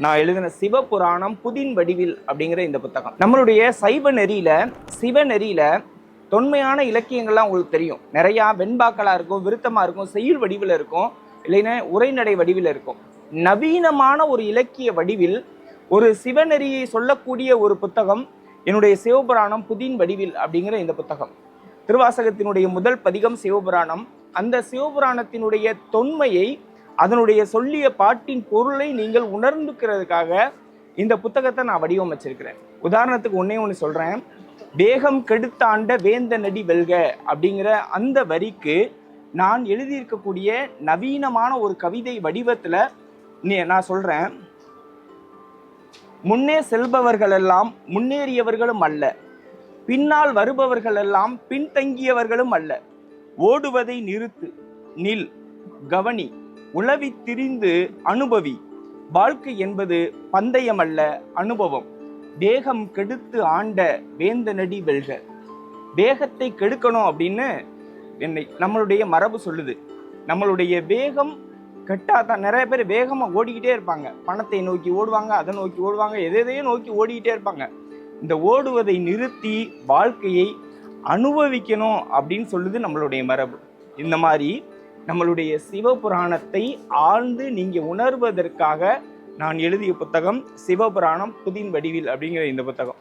நான் எழுதின சிவபுராணம் புதின் வடிவில் அப்படிங்கிற இந்த புத்தகம். நம்மளுடைய சைவ நெறியில சிவ நெறியில தொன்மையான இலக்கியங்கள்லாம் உங்களுக்கு தெரியும். நிறையா வெண்பாக்களா இருக்கும், விருத்தமா இருக்கும், செய்யுள் வடிவில் இருக்கும், இல்லைன்னா உரைநடை வடிவில் இருக்கும். நவீனமான ஒரு இலக்கிய வடிவில் ஒரு சிவநெறியை சொல்லக்கூடிய ஒரு புத்தகம் என்னுடைய சிவபுராணம் புதின் வடிவில் அப்படிங்கிற இந்த புத்தகம். திருவாசகத்தினுடைய முதல் பதிகம் சிவபுராணம். அந்த சிவபுராணத்தினுடைய தொன்மையை, அதனுடைய சொல்லிய பாட்டின் பொருளை நீங்கள் உணர்ந்துக்கிறதுக்காக இந்த புத்தகத்தை நான் வடிவமைச்சிருக்கிறேன். உதாரணத்துக்கு ஒன்று சொல்கிறேன். வேகம் கெடுத்தாண்ட வேந்த நடி வெல்க அப்படிங்கிற அந்த வரிக்கு நான் எழுதியிருக்கக்கூடிய நவீனமான ஒரு கவிதை வடிவத்தில் நான் சொல்கிறேன். முன்னே செல்பவர்கள் எல்லாம் முன்னேறியவர்களும் அல்ல, பின்னால் வருபவர்கள் எல்லாம் பின்தங்கியவர்களும் அல்ல. ஓடுவதை நிறுத்து, நில், கவனி, உளவி திரிந்து அனுபவி. வாழ்க்கை என்பது பந்தயம் அல்ல, அனுபவம். வேகம் கெடுத்து ஆண்ட வேந்த நடி வெல்க. வேகத்தை கெடுக்கணும் அப்படின்னு நம்மளுடைய மரபு சொல்லுது. நம்மளுடைய வேகம் கெட்டாதான். நிறைய பேர் வேகமாக ஓடிக்கிட்டே இருப்பாங்க. பணத்தை நோக்கி ஓடுவாங்க, அதை நோக்கி ஓடுவாங்க, எதையும் நோக்கி ஓடிக்கிட்டே இருப்பாங்க. இந்த ஓடுவதை நிறுத்தி வாழ்க்கையை அனுபவிக்கணும் அப்படின்னு சொல்லுது நம்மளுடைய மரபு. இந்த மாதிரி நம்மளுடைய சிவபுராணத்தை ஆழ்ந்து நீங்க உணர்வதற்காக நான் எழுதிய புத்தகம் சிவபுராணம் புதின் வடிவில் அப்படிங்கிற இந்த புத்தகம்.